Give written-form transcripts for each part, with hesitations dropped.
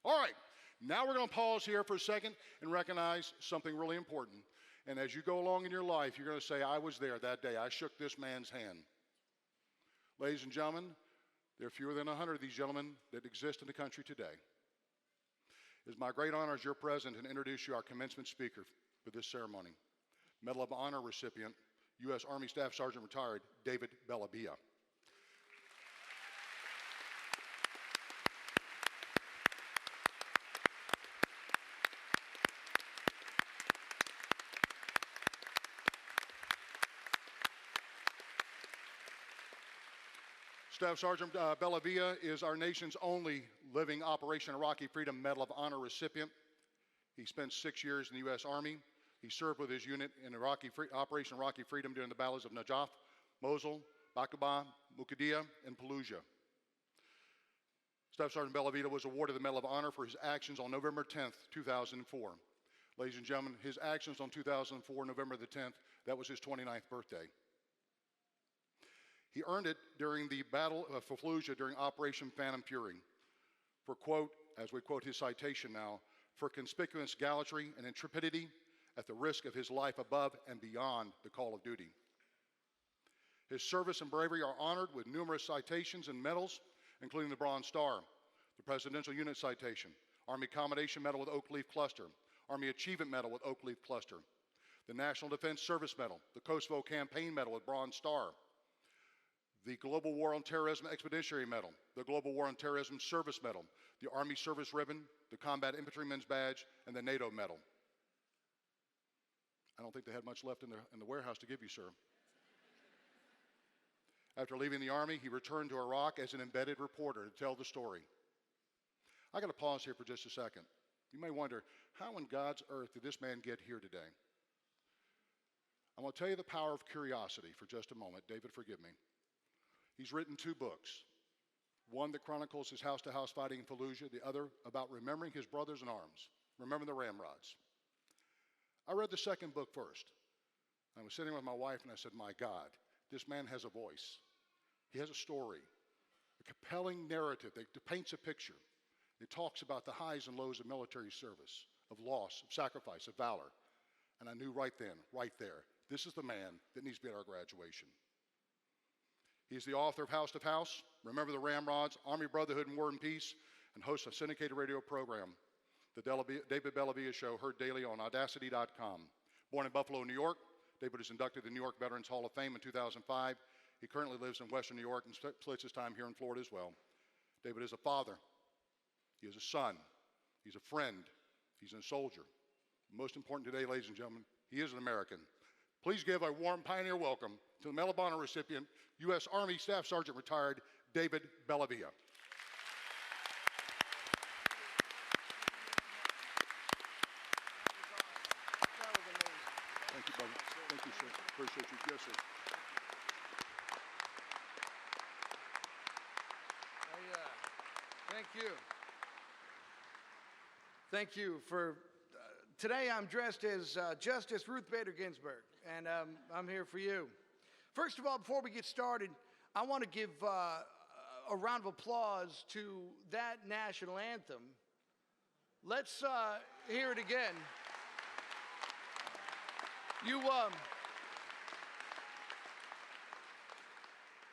All right, now we're going to pause here for a second and recognize something really important. And as you go along in your life, you're going to say, I was there that day. I shook this man's hand. Ladies and gentlemen, there are fewer than 100 of these gentlemen that exist in the country today. It is my great honor as your president to introduce you our commencement speaker for this ceremony. Medal of Honor recipient, U.S. Army Staff Sergeant retired, David Bellavia. Staff Sergeant Bellavia is our nation's only living Operation Iraqi Freedom Medal of Honor recipient. He spent 6 years in the U.S. Army. He served with his unit in Operation Iraqi Freedom during the battles of Najaf, Mosul, Baqaba, Muqaddiya, and Fallujah. Staff Sergeant Bellavia was awarded the Medal of Honor for his actions on November 10th, 2004. Ladies and gentlemen, his actions on 2004, November the 10th, that was his 29th birthday. He earned it during the Battle of Fallujah during Operation Phantom Fury for, quote, as we quote his citation now, for conspicuous gallantry and intrepidity at the risk of his life above and beyond the call of duty. His service and bravery are honored with numerous citations and medals, including the Bronze Star, the Presidential Unit Citation, Army Commendation Medal with Oak Leaf Cluster, Army Achievement Medal with Oak Leaf Cluster, the National Defense Service Medal, the Kosovo Campaign Medal with Bronze Star, the Global War on Terrorism Expeditionary Medal, the Global War on Terrorism Service Medal, the Army Service Ribbon, the Combat Infantryman's Badge, and the NATO Medal. I don't think they had much left in the warehouse to give you, sir. After leaving the Army, he returned to Iraq as an embedded reporter to tell the story. I got to pause here for just a second. You may wonder, how in God's earth did this man get here today? I'm going to tell you the power of curiosity for just a moment. David, forgive me. He's written 2 books, one that chronicles his house-to-house fighting in Fallujah, the other about remembering his brothers in arms, remembering the ramrods. I read the second book first. I was sitting with my wife and I said, my God, this man has a voice. He has a story, a compelling narrative that paints a picture. It talks about the highs and lows of military service, of loss, of sacrifice, of valor. And I knew right then, right there, this is the man that needs to be at our graduation. He's the author of House to House, Remember the Ramrods, Army Brotherhood and War and Peace, and hosts a syndicated radio program, The David Bellavia Show, heard daily on Audacity.com. Born in Buffalo, New York, David was inducted to the New York Veterans Hall of Fame in 2005. He currently lives in Western New York and splits his time here in Florida as well. David is a father. He is a son. He's a friend. He's a soldier. Most important today, ladies and gentlemen, he is an American. Please give a warm pioneer welcome to the Medal of Honor recipient, U.S. Army Staff Sergeant retired, David Bellavia. Thank you, brother. Thank you, sir. Appreciate you. Yes, sir. Thank you. Thank you for... Today I'm dressed as Justice Ruth Bader Ginsburg, and I'm here for you. First of all, before we get started, I want to give a round of applause to that national anthem. Let's hear it again.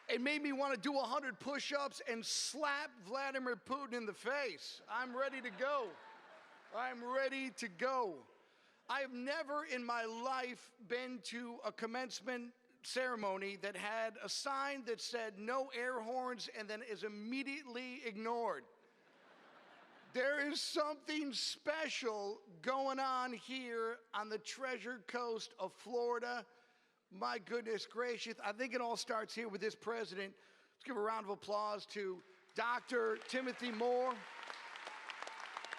It made me want to do 100 push-ups and slap Vladimir Putin in the face. I'm ready to go. I'm ready to go. I have never in my life been to a commencement ceremony that had a sign that said no air horns and then is immediately ignored. There is something special going on here on the Treasure Coast of Florida. My goodness gracious, I think it all starts here with this president. Let's give a round of applause to Dr. Timothy Moore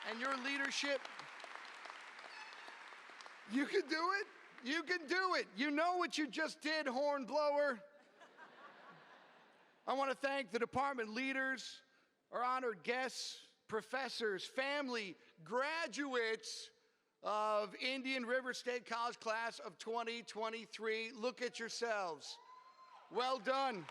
and your leadership. You can do it. You can do it. You know what you just did, hornblower. I want to thank the department leaders, our honored guests, professors, family, graduates of Indian River State College class of 2023. Look at yourselves. Well done.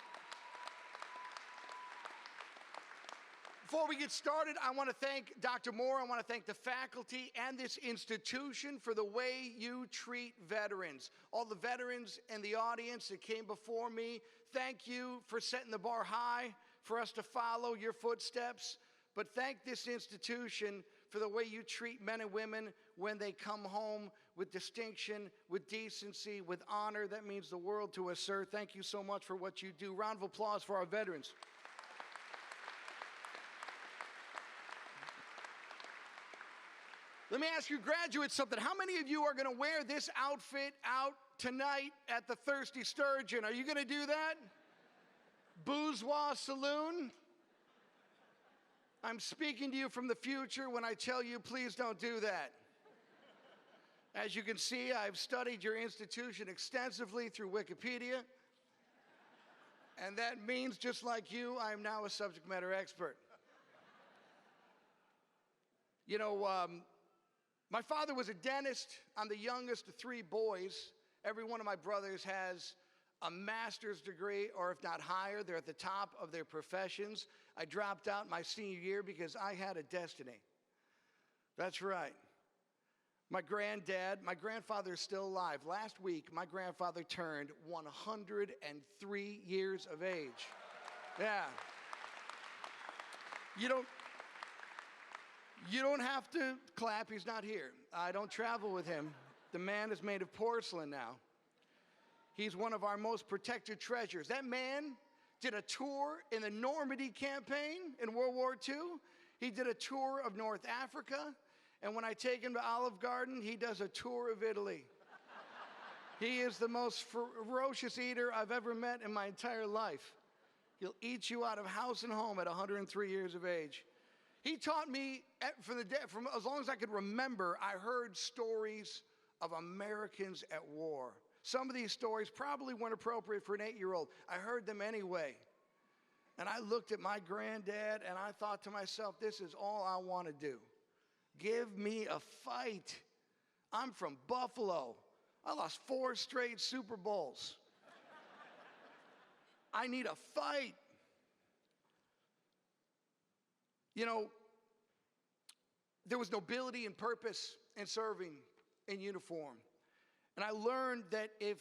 Before we get started, I want to thank Dr. Moore. I want to thank the faculty and this institution for the way you treat veterans. All the veterans in the audience that came before me, thank you for setting the bar high for us to follow your footsteps. But thank this institution for the way you treat men and women when they come home with distinction, with decency, with honor. That means the world to us, sir. Thank you so much for what you do. Round of applause for our veterans. Let me ask you graduates something. How many of you are going to wear this outfit out tonight at the Thirsty Sturgeon? Are you going to do that? Bourgeois Saloon? I'm speaking to you from the future when I tell you, please don't do that. As you can see, I've studied your institution extensively through Wikipedia. And that means, just like you, I am now a subject matter expert. You know, my father was a dentist. I'm the youngest of 3 boys. Every one of my brothers has a master's degree, or if not higher, they're at the top of their professions. I dropped out my senior year because I had a destiny. That's right. My grandfather is still alive. Last week, my grandfather turned 103 years of age. Yeah. You don't have to clap. He's not here. I don't travel with him. The man is made of porcelain now. He's one of our most protected treasures. That man did a tour in the Normandy campaign in World War II. He did a tour of North Africa. And when I take him to Olive Garden, he does a tour of Italy. He is the most ferocious eater I've ever met in my entire life. He'll eat you out of house and home at 103 years of age. He taught me, from as long as I could remember, I heard stories of Americans at war. Some of these stories probably weren't appropriate for an 8-year-old. I heard them anyway. And I looked at my granddad and I thought to myself, this is all I want to do. Give me a fight. I'm from Buffalo. I lost 4 straight Super Bowls. I need a fight. You know, there was nobility and purpose in serving in uniform. And I learned that if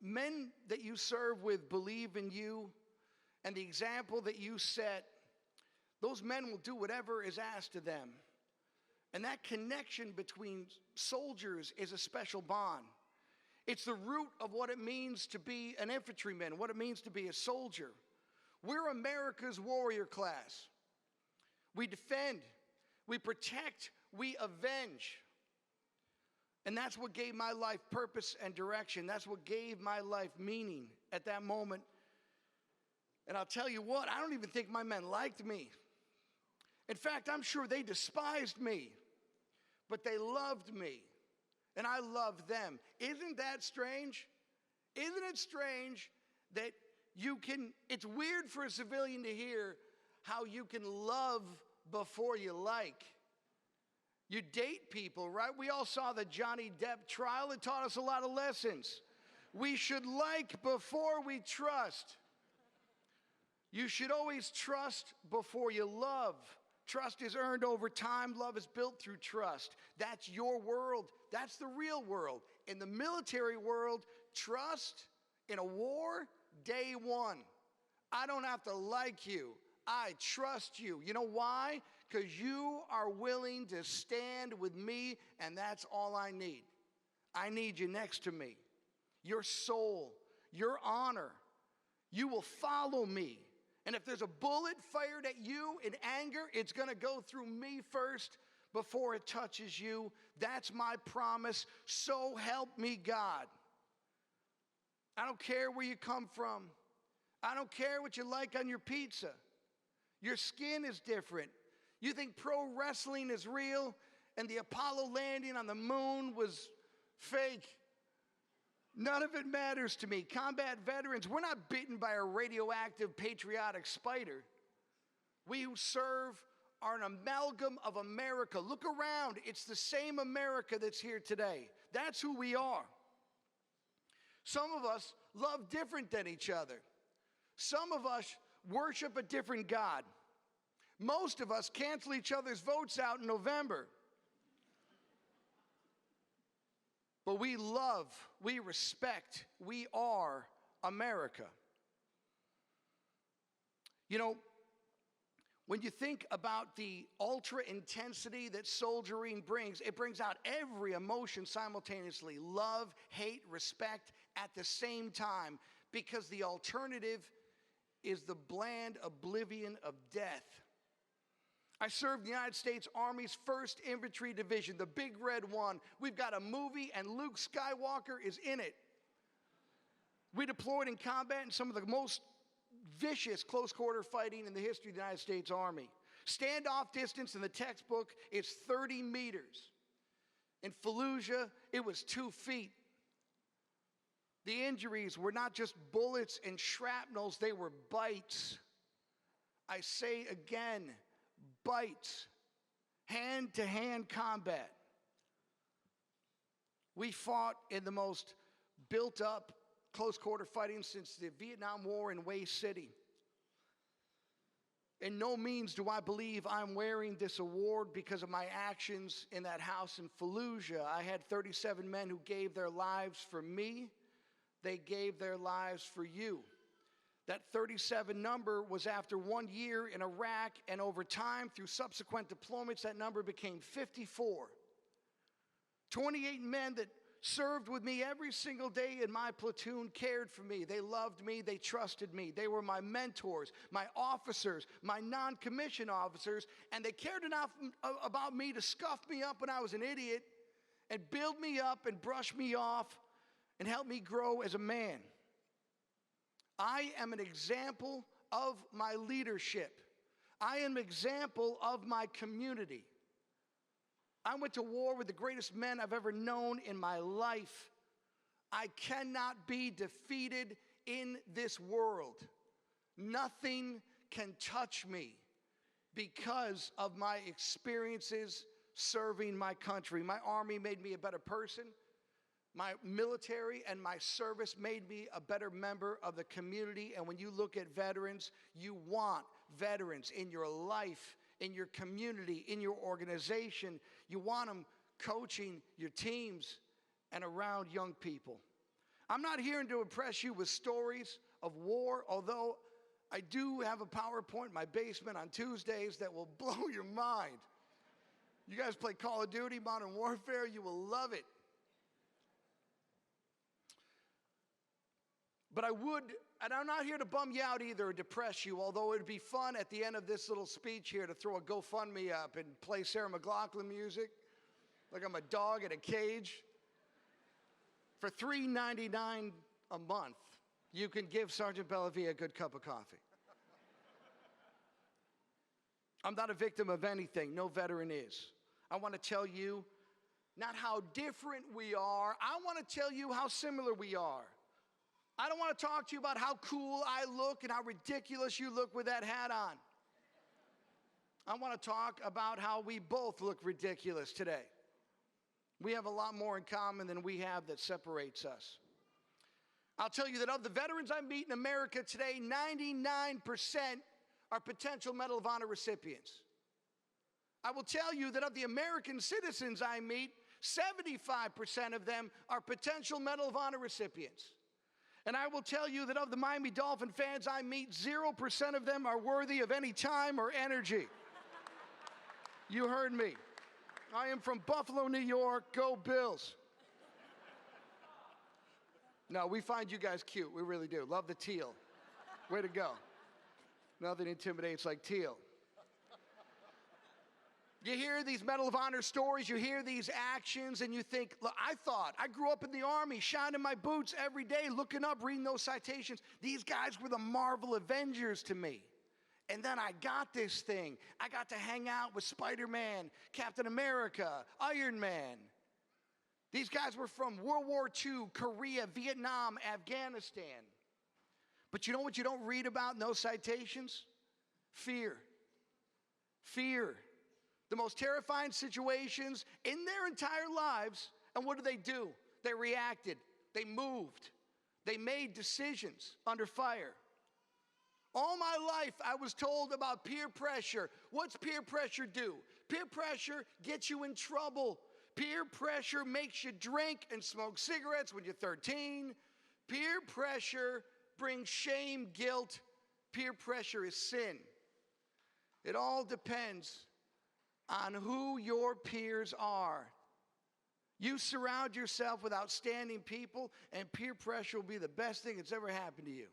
men that you serve with believe in you and the example that you set, those men will do whatever is asked of them. And that connection between soldiers is a special bond. It's the root of what it means to be an infantryman, what it means to be a soldier. We're America's warrior class. We defend, we protect, we avenge. And that's what gave my life purpose and direction. That's what gave my life meaning at that moment. And I'll tell you what, I don't even think my men liked me. In fact, I'm sure they despised me, but they loved me, and I loved them. Isn't that strange? Isn't it strange that it's weird for a civilian to hear how you can love before you like. You date people, right? We all saw the Johnny Depp trial. It taught us a lot of lessons. We should like before we trust. You should always trust before you love. Trust is earned over time. Love is built through trust. That's your world. That's the real world. In the military world, trust in a war, day one. I don't have to like you. I trust you. You know why? Because you are willing to stand with me, and that's all I need. I need you next to me. Your soul, your honor. You will follow me. And if there's a bullet fired at you in anger, it's going to go through me first before it touches you. That's my promise. So help me God. I don't care where you come from. I don't care what you like on your pizza. Your skin is different. You think pro wrestling is real and the Apollo landing on the moon was fake. None of it matters to me. Combat veterans, we're not bitten by a radioactive patriotic spider. We who serve are an amalgam of America. Look around. It's the same America that's here today. That's who we are. Some of us love different than each other. Some of us worship a different God. Most of us cancel each other's votes out in November. But we love, we respect, we are America. You know, when you think about the ultra intensity that soldiering brings, it brings out every emotion simultaneously: love, hate, respect at the same time, because the alternative is the bland oblivion of death. I served the United States Army's 1st Infantry Division, the Big Red One. We've got a movie, and Luke Skywalker is in it. We deployed in combat in some of the most vicious close-quarter fighting in the history of the United States Army. Standoff distance in the textbook is 30 meters. In Fallujah, it was 2 feet. The injuries were not just bullets and shrapnels, they were bites. I say again, bites. Hand-to-hand combat. We fought in the most built-up close-quarter fighting since the Vietnam War in Way City. In no means do I believe I'm wearing this award because of my actions in that house in Fallujah. I had 37 men who gave their lives for me. They gave their lives for you. That 37 number was after 1 year in Iraq, and over time, through subsequent deployments, that number became 54. 28 men that served with me every single day in my platoon cared for me. They loved me. They trusted me. They were my mentors, my officers, my non-commissioned officers, and they cared enough about me to scuff me up when I was an idiot and build me up and brush me off and help me grow as a man. I am an example of my leadership. I am an example of my community. I went to war with the greatest men I've ever known in my life. I cannot be defeated in this world. Nothing can touch me because of my experiences serving my country. My Army made me a better person. My military and my service made me a better member of the community. And when you look at veterans, you want veterans in your life, in your community, in your organization. You want them coaching your teams and around young people. I'm not here to impress you with stories of war, although I do have a PowerPoint in my basement on Tuesdays that will blow your mind. You guys play Call of Duty, Modern Warfare, you will love it. But and I'm not here to bum you out either or depress you, although it would be fun at the end of this little speech here to throw a GoFundMe up and play Sarah McLachlan music like I'm a dog in a cage. For $3.99 a month, you can give Sergeant Bellavia a good cup of coffee. I'm not a victim of anything. No veteran is. I want to tell you not how different we are. I want to tell you how similar we are. I don't want to talk to you about how cool I look and how ridiculous you look with that hat on. I want to talk about how we both look ridiculous today. We have a lot more in common than we have that separates us. I'll tell you that of the veterans I meet in America today, 99% are potential Medal of Honor recipients. I will tell you that of the American citizens I meet, 75% of them are potential Medal of Honor recipients. And I will tell you that of the Miami Dolphin fans I meet, 0% of them are worthy of any time or energy. You heard me. I am from Buffalo, New York. Go Bills. No, we find you guys cute. We really do. Love the teal. Way to go. Nothing intimidates like teal. You hear these Medal of Honor stories, you hear these actions, and you think, look, I grew up in the Army, shining my boots every day, looking up, reading those citations. These guys were the Marvel Avengers to me. And then I got this thing. I got to hang out with Spider-Man, Captain America, Iron Man. These guys were from World War II, Korea, Vietnam, Afghanistan. But you know what you don't read about in those citations? Fear. Fear. The most terrifying situations in their entire lives. And what do? They reacted. They moved. They made decisions under fire. All my life, I was told about peer pressure. What's peer pressure do? Peer pressure gets you in trouble. Peer pressure makes you drink and smoke cigarettes when you're 13. Peer pressure brings shame, guilt. Peer pressure is sin. It all depends on who your peers are. You surround yourself with outstanding people, and peer pressure will be the best thing that's ever happened to you.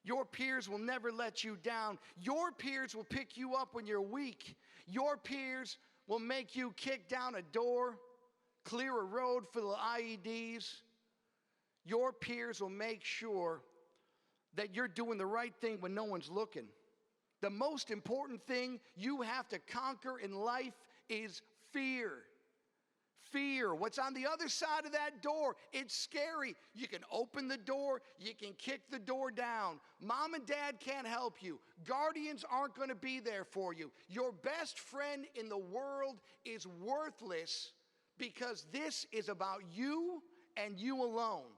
Your peers will never let you down. Your peers will pick you up when you're weak. Your peers will make you kick down a door, clear a road for the IEDs. Your peers will make sure that you're doing the right thing when no one's looking. The most important thing you have to conquer in life is fear. Fear. What's on the other side of that door? It's scary. You can open the door. You can kick the door down. Mom and dad can't help you. Guardians aren't going to be there for you. Your best friend in the world is worthless because this is about you and you alone.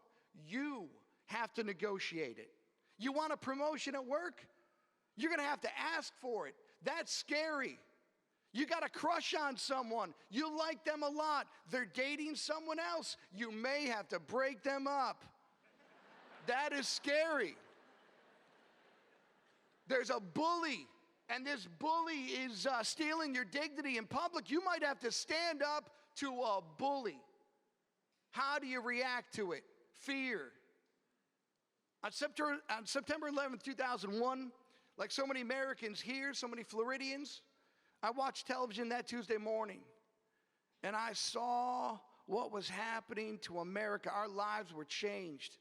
You have to negotiate it. You want a promotion at work? You're going to have to ask for it. That's scary. You got a crush on someone. You like them a lot. They're dating someone else. You may have to break them up. That is scary. There's a bully, and this bully is stealing your dignity in public. You might have to stand up to a bully. How do you react to it? Fear. On September 11th, 2001, like so many Americans here, so many Floridians, I watched television that Tuesday morning, and I saw what was happening to America. Our lives were changed.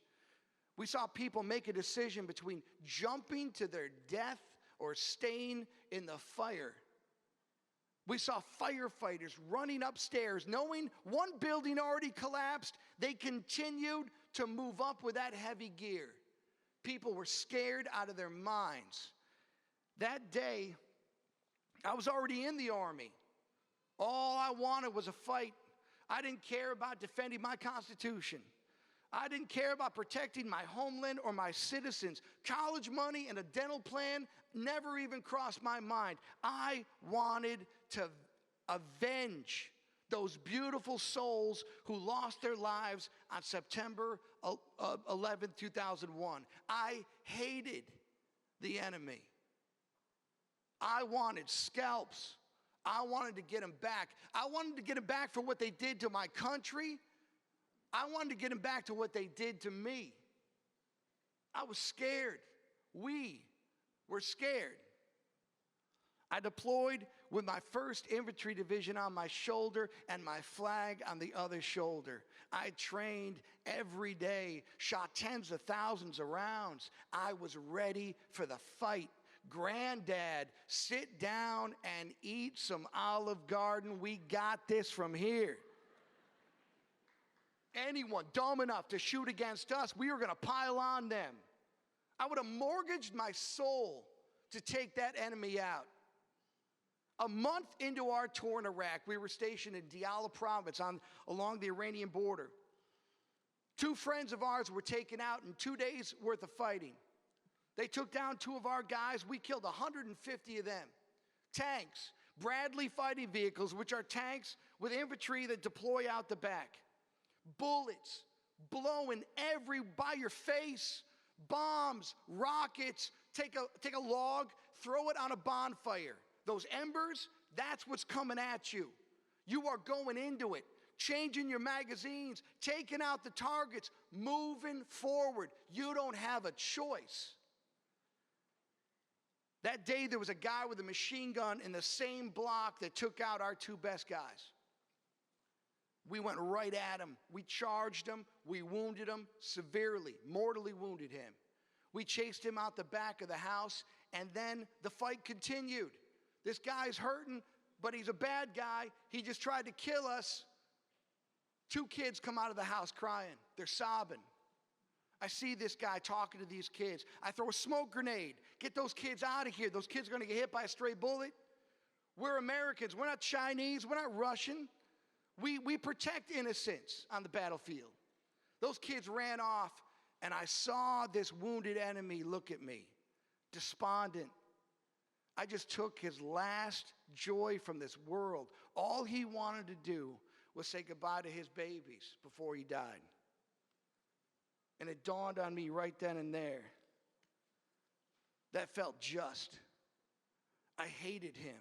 We saw people make a decision between jumping to their death or staying in the fire. We saw firefighters running upstairs, knowing one building already collapsed. They continued to move up with that heavy gear. People were scared out of their minds. That day, I was already in the Army. All I wanted was a fight. I didn't care about defending my Constitution. I didn't care about protecting my homeland or my citizens. College money and a dental plan never even crossed my mind. I wanted to avenge those beautiful souls who lost their lives on September 11th, 2001. I hated the enemy. I wanted scalps. I wanted to get them back. I wanted to get them back for what they did to my country. I wanted to get them back to what they did to me. I was scared. We were scared. I deployed with my 1st Infantry Division on my shoulder and my flag on the other shoulder. I trained every day, shot tens of thousands of rounds. I was ready for the fight. Granddad, sit down and eat some Olive Garden. We got this from here. Anyone dumb enough to shoot against us, we were going to pile on them. I would have mortgaged my soul to take that enemy out. A month into our tour in Iraq, we were stationed in Diyala province along the Iranian border. 2 friends of ours were taken out in 2 days worth of fighting. They took down 2 of our guys. We killed 150 of them. Tanks, Bradley fighting vehicles, which are tanks with infantry that deploy out the back. Bullets blowing by your face. Bombs, rockets. Take a log, throw it on a bonfire. Those embers, that's what's coming at you. You are going into it, changing your magazines, taking out the targets, moving forward. You don't have a choice. That day, there was a guy with a machine gun in the same block that took out our 2 best guys. We went right at him. We charged him. We wounded him severely, mortally wounded him. We chased him out the back of the house, and then the fight continued. This guy's hurting, but he's a bad guy. He just tried to kill us. 2 kids come out of the house crying. They're sobbing. I see this guy talking to these kids. I throw a smoke grenade. Get those kids out of here. Those kids are going to get hit by a stray bullet. We're Americans. We're not Chinese. We're not Russian. We protect innocents on the battlefield. Those kids ran off, and I saw this wounded enemy look at me. despondent. I just took his last joy from this world. All he wanted to do was say goodbye to his babies before he died. And it dawned on me right then and there. That felt just. I hated him.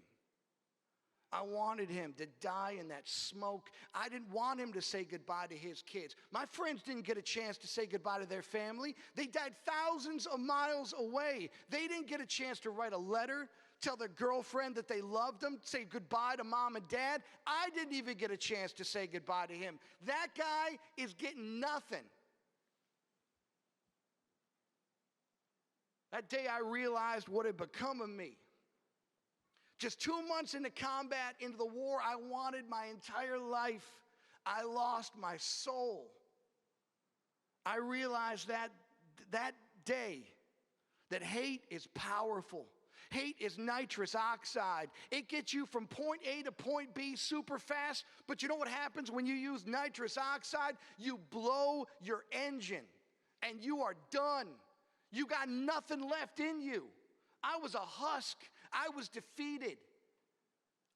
I wanted him to die in that smoke. I didn't want him to say goodbye to his kids. My friends didn't get a chance to say goodbye to their family. They died thousands of miles away. They didn't get a chance to write a letter, tell their girlfriend that they loved them, say goodbye to mom and dad. I didn't even get a chance to say goodbye to him. That guy is getting nothing. That day I realized what had become of me. Just 2 months into combat, into the war I wanted my entire life, I lost my soul. I realized that day that hate is powerful. Hate is nitrous oxide. It gets you from point A to point B super fast, but you know what happens when you use nitrous oxide? You blow your engine, and you are done. You got nothing left in you. I was a husk. I was defeated.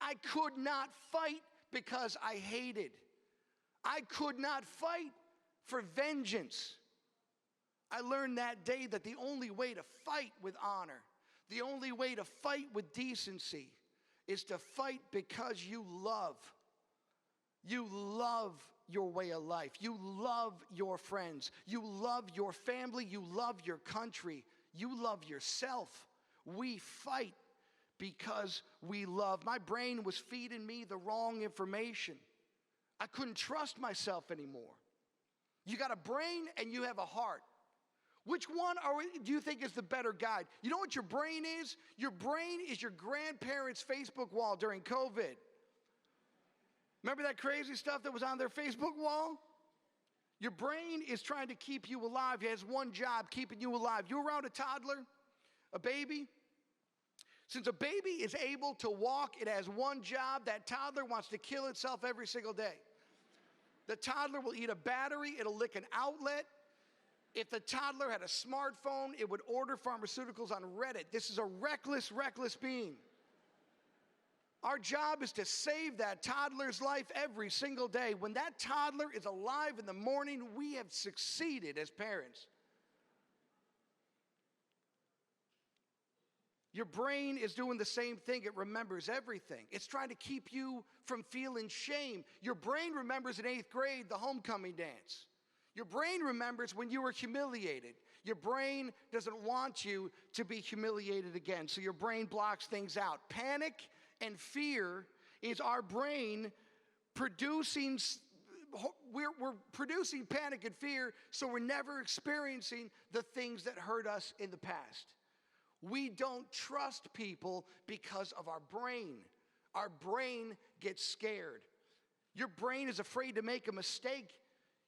I could not fight because I hated. I could not fight for vengeance. I learned that day that the only way to fight with honor, the only way to fight with decency, is to fight because you love. You love your way of life. You love your friends. You love your family. You love your country. You love yourself. We fight because we love. My brain was feeding me the wrong information. I couldn't trust myself anymore. You got a brain and you have a heart. Which one do you think is the better guide? You know what your brain is? Your brain is your grandparents' Facebook wall during COVID. Remember that crazy stuff that was on their Facebook wall? Your brain is trying to keep you alive. It has one job, keeping you alive. You around a toddler, a baby? Since a baby is able to walk, it has one job. That toddler wants to kill itself every single day. The toddler will eat a battery. It'll lick an outlet. If the toddler had a smartphone, it would order pharmaceuticals on Reddit. This is a reckless, reckless being. Our job is to save that toddler's life every single day. When that toddler is alive in the morning, we have succeeded as parents. Your brain is doing the same thing. It remembers everything. It's trying to keep you from feeling shame. Your brain remembers in 8th grade the homecoming dance. Your brain remembers when you were humiliated. Your brain doesn't want you to be humiliated again, so your brain blocks things out. Panic and fear is our brain producing, we're producing panic and fear, so we're never experiencing the things that hurt us in the past. We don't trust people because of our brain. Our brain gets scared. Your brain is afraid to make a mistake.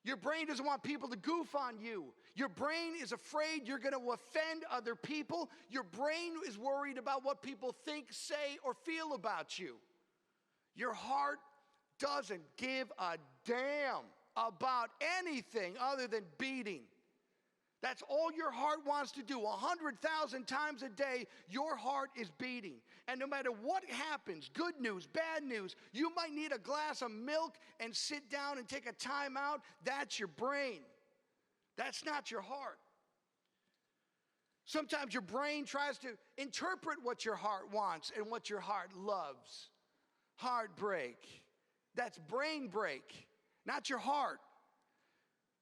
Your brain doesn't want people to goof on you. Your brain is afraid you're going to offend other people. Your brain is worried about what people think, say, or feel about you. Your heart doesn't give a damn about anything other than beating. That's all your heart wants to do. 100,000 times a day, your heart is beating. And no matter what happens, good news, bad news, you might need a glass of milk and sit down and take a time out. That's your brain. That's not your heart. Sometimes your brain tries to interpret what your heart wants and what your heart loves. Heartbreak. That's brain break, not your heart.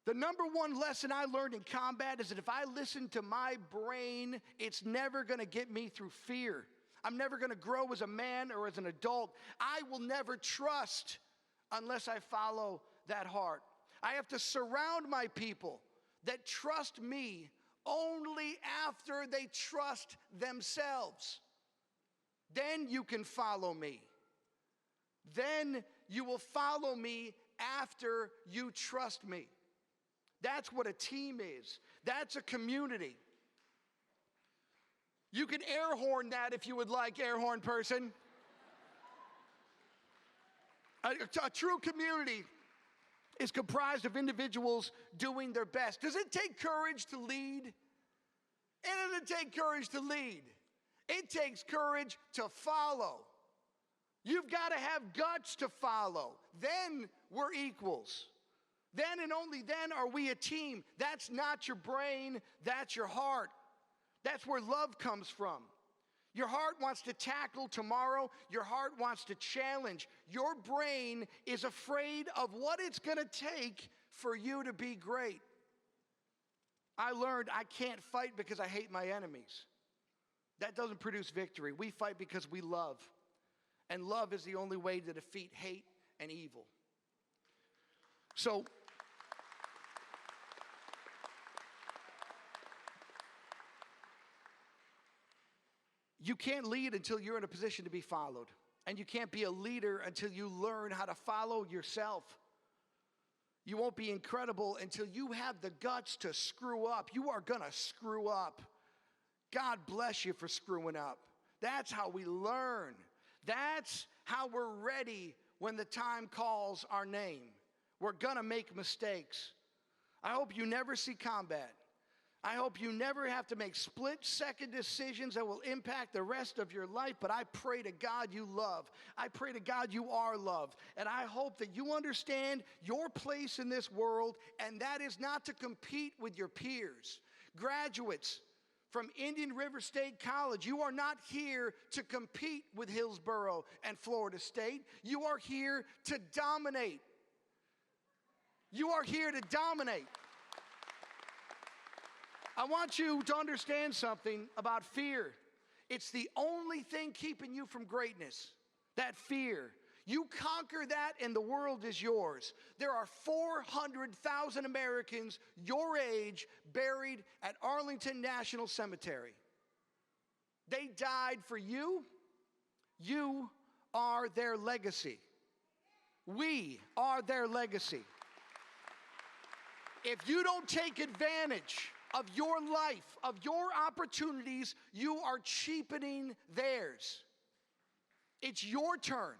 The number one lesson I learned in combat is that if I listen to my brain, it's never going to get me through fear. I'm never going to grow as a man or as an adult. I will never trust unless I follow that heart. I have to surround my people that trust me only after they trust themselves. Then you can follow me. Then you will follow me after you trust me. That's what a team is. That's a community. You can air horn that if you would like, air horn person. A true community is comprised of individuals doing their best. Does it take courage to lead? It doesn't take courage to lead. It takes courage to follow. You've got to have guts to follow. Then we're equals. Then and only then are we a team. That's not your brain, that's your heart. That's where love comes from. Your heart wants to tackle tomorrow. Your heart wants to challenge. Your brain is afraid of what it's going to take for you to be great. I learned I can't fight because I hate my enemies. That doesn't produce victory. We fight because we love. And love is the only way to defeat hate and evil. So, you can't lead until you're in a position to be followed. And you can't be a leader until you learn how to follow yourself. You won't be incredible until you have the guts to screw up. You are going to screw up. God bless you for screwing up. That's how we learn. That's how we're ready when the time calls our name. We're going to make mistakes. I hope you never see combat. I hope you never have to make split-second decisions that will impact the rest of your life, but I pray to God you love. I pray to God you are loved, and I hope that you understand your place in this world, and that is not to compete with your peers. Graduates from Indian River State College, you are not here to compete with Hillsborough and Florida State. You are here to dominate. You are here to dominate. I want you to understand something about fear. It's the only thing keeping you from greatness, that fear. You conquer that and the world is yours. There are 400,000 Americans your age buried at Arlington National Cemetery. They died for you. You are their legacy. We are their legacy. If you don't take advantage of your life, of your opportunities, you are cheapening theirs. It's your turn.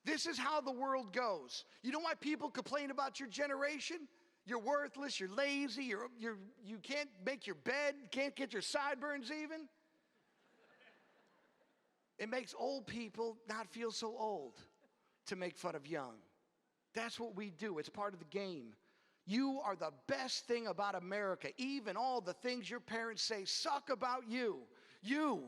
This is how the world goes. You know why people complain about your generation? You're worthless, you're lazy, you can't make your bed, can't get your sideburns even. It makes old people not feel so old to make fun of young. That's what we do. It's part of the game. You are the best thing about America. Even all the things your parents say suck about you. You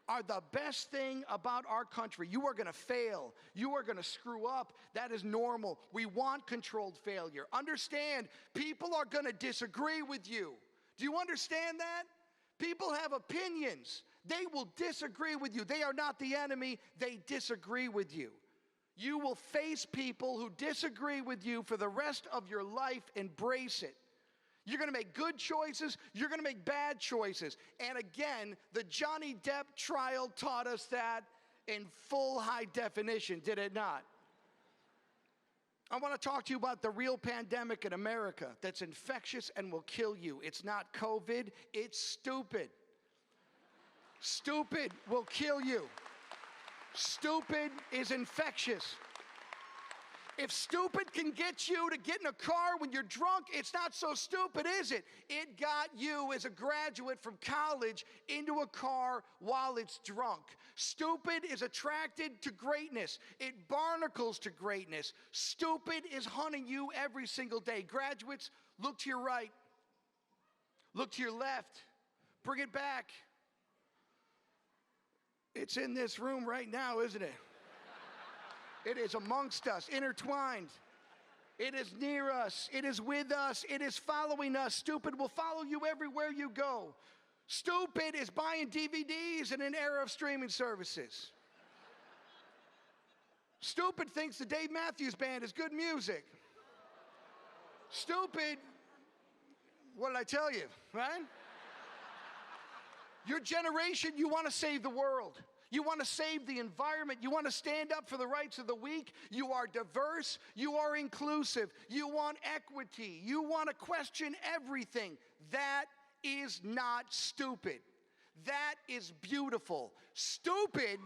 are the best thing about our country. You are going to fail. You are going to screw up. That is normal. We want controlled failure. Understand, people are going to disagree with you. Do you understand that? People have opinions. They will disagree with you. They are not the enemy. They disagree with you. You will face people who disagree with you for the rest of your life. Embrace it. You're going to make good choices. You're going to make bad choices. And again, the Johnny Depp trial taught us that in full high definition, did it not? I want to talk to you about the real pandemic in America that's infectious and will kill you. It's not COVID, it's stupid. Stupid will kill you. Stupid is infectious. If stupid can get you to get in a car when you're drunk, it's not so stupid, is it? It got you as a graduate from college into a car while it's drunk. Stupid is attracted to greatness. It barnacles to greatness. Stupid is hunting you every single day. Graduates, look to your right. Look to your left. Bring it back. It's in this room right now, isn't it? It is amongst us, intertwined. It is near us. It is with us. It is following us. Stupid will follow you everywhere you go. Stupid is buying DVDs in an era of streaming services. Stupid thinks the Dave Matthews Band is good music. Stupid, what did I tell you, right? Your generation, you want to save the world. You want to save the environment. You want to stand up for the rights of the weak. You are diverse. You are inclusive. You want equity. You want to question everything. That is not stupid. That is beautiful. Stupid,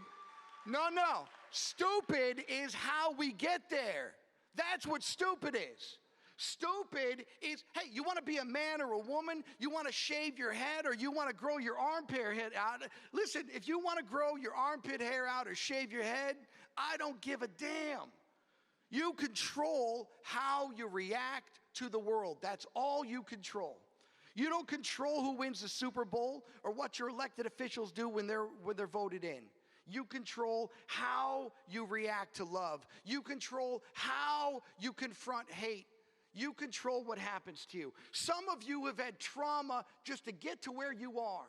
no. Stupid is how we get there. That's what stupid is. Stupid is, hey, you want to be a man or a woman? You want to shave your head or you want to grow your armpit hair out? Listen, if you want to grow your armpit hair out or shave your head, I don't give a damn. You control how you react to the world. That's all you control. You don't control who wins the Super Bowl or what your elected officials do when they're voted in. You control how you react to love. You control how you confront hate. You control what happens to you. Some of you have had trauma just to get to where you are.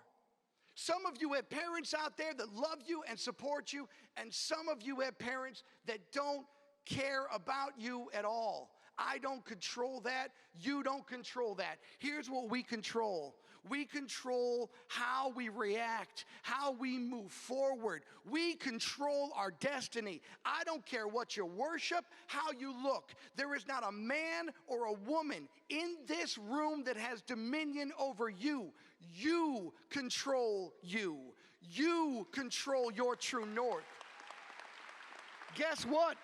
Some of you have parents out there that love you and support you, and some of you have parents that don't care about you at all. I don't control that. You don't control that. Here's what we control. We control how we react, how we move forward. We control our destiny. I don't care what you worship, how you look. There is not a man or a woman in this room that has dominion over you. You control you. You control your true north. Guess what?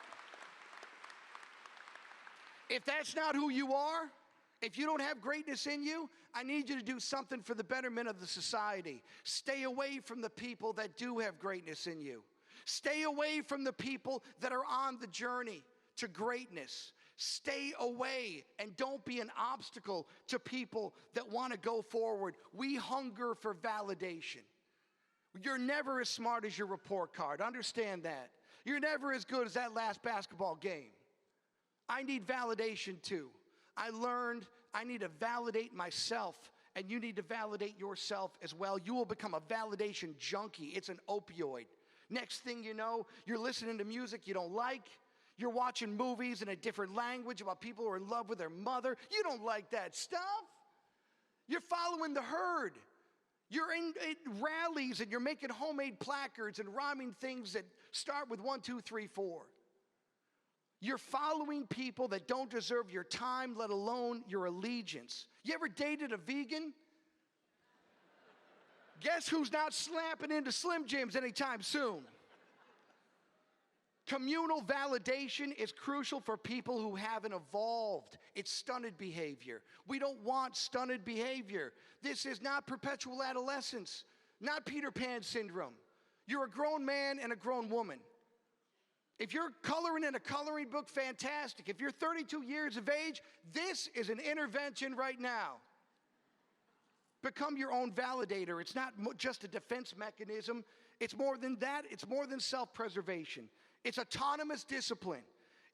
If that's not who you are, if you don't have greatness in you, I need you to do something for the betterment of the society. Stay away from the people that do have greatness in you. Stay away from the people that are on the journey to greatness. Stay away and don't be an obstacle to people that want to go forward. We hunger for validation. You're never as smart as your report card. Understand that. You're never as good as that last basketball game. I need validation too. I learned I need to validate myself, and you need to validate yourself as well. You will become a validation junkie. It's an opioid. Next thing you know, you're listening to music you don't like. You're watching movies in a different language about people who are in love with their mother. You don't like that stuff. You're following the herd. You're in rallies, and you're making homemade placards and rhyming things that start with 1, 2, 3, 4. You're following people that don't deserve your time, let alone your allegiance. You ever dated a vegan? Guess who's not slapping into Slim Jims anytime soon? Communal validation is crucial for people who haven't evolved. It's stunted behavior. We don't want stunted behavior. This is not perpetual adolescence, not Peter Pan syndrome. You're a grown man and a grown woman. If you're coloring in a coloring book, fantastic. If you're 32 years of age, this is an intervention right now. Become your own validator. It's not just a defense mechanism. It's more than that. It's more than self-preservation. It's autonomous discipline.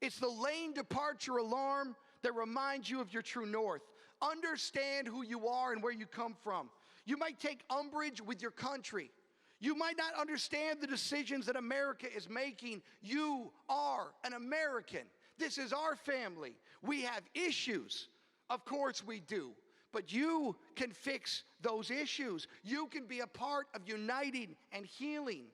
It's the lane departure alarm that reminds you of your true north. Understand who you are and where you come from. You might take umbrage with your country. You might not understand the decisions that America is making. You are an American. This is our family. We have issues. Of course we do. But you can fix those issues. You can be a part of uniting and healing.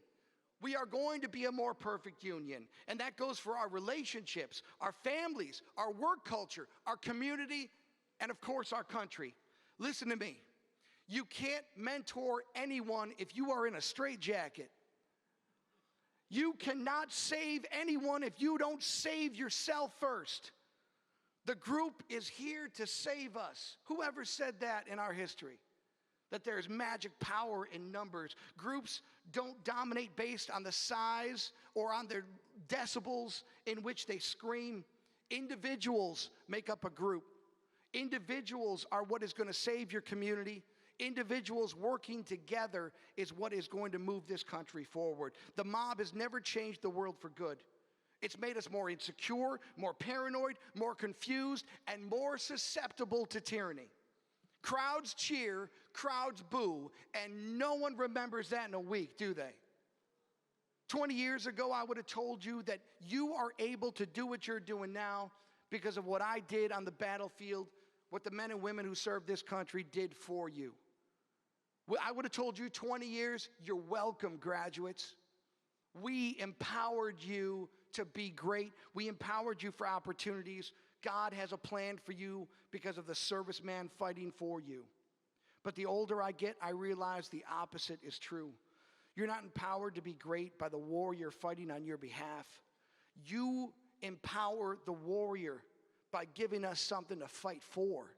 We are going to be a more perfect union. And that goes for our relationships, our families, our work culture, our community, and of course our country. Listen to me. You can't mentor anyone if you are in a straitjacket. You cannot save anyone if you don't save yourself first. The group is here to save us. Whoever said that in our history? That there's magic power in numbers. Groups don't dominate based on the size or on their decibels in which they scream. Individuals make up a group. Individuals are what is going to save your community. Individuals working together is what is going to move this country forward. The mob has never changed the world for good. It's made us more insecure, more paranoid, more confused, and more susceptible to tyranny. Crowds cheer, crowds boo, and no one remembers that in a week, do they? 20 years ago, I would have told you that you are able to do what you're doing now because of what I did on the battlefield, what the men and women who served this country did for you. I would have told you 20 years, you're welcome, graduates. We empowered you to be great. We empowered you for opportunities. God has a plan for you because of the serviceman fighting for you. But the older I get, I realize the opposite is true. You're not empowered to be great by the warrior fighting on your behalf. You empower the warrior by giving us something to fight for.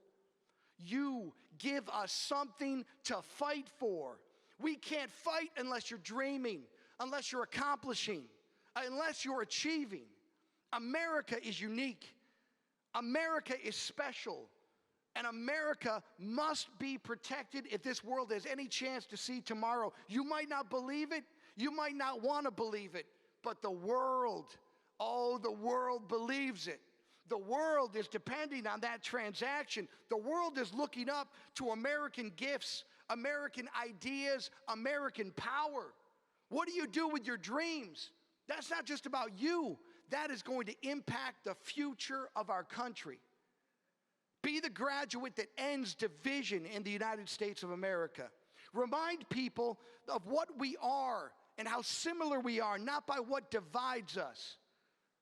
You give us something to fight for. We can't fight unless you're dreaming, unless you're accomplishing, unless you're achieving. America is unique. America is special. And America must be protected if this world has any chance to see tomorrow. You might not believe it. You might not want to believe it. But the world, oh, the world believes it. The world is depending on that transaction. The world is looking up to American gifts, American ideas, American power. What do you do with your dreams? That's not just about you. That is going to impact the future of our country. Be the graduate that ends division in the United States of America. Remind people of what we are and how similar we are, not by what divides us.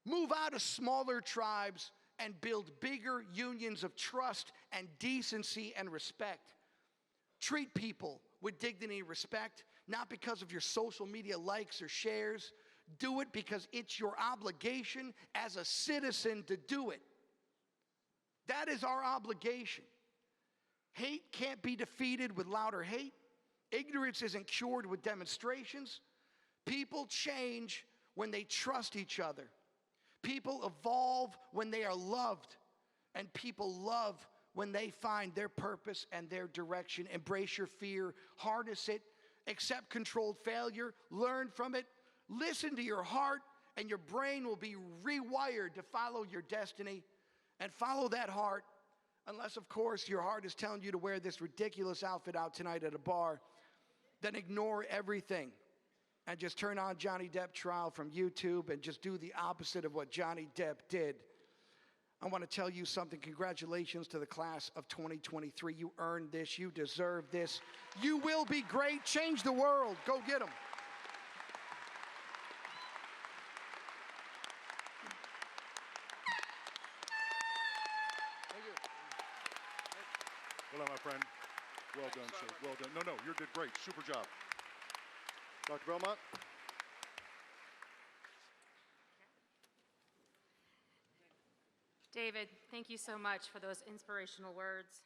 Move out of smaller tribes and build bigger unions of trust and decency and respect. Treat people with dignity and respect, not because of your social media likes or shares. Do it because it's your obligation as a citizen to do it. That is our obligation. Hate can't be defeated with louder hate. Ignorance isn't cured with demonstrations. People change when they trust each other. People evolve when they are loved. And people love when they find their purpose and their direction. Embrace your fear, harness it, accept controlled failure, learn from it, listen to your heart, and your brain will be rewired to follow your destiny. And follow that heart, unless, of course, your heart is telling you to wear this ridiculous outfit out tonight at a bar. Then ignore everything and just turn on Johnny Depp Trial from YouTube and just do the opposite of what Johnny Depp did. I want to tell you something. Congratulations to the class of 2023. You earned this. You deserve this. You will be great. Change the world. Go get them. Well done, my friend. Well done, sir. Well done. No, you did great. Super job. Dr. Belmont? David, thank you so much for those inspirational words.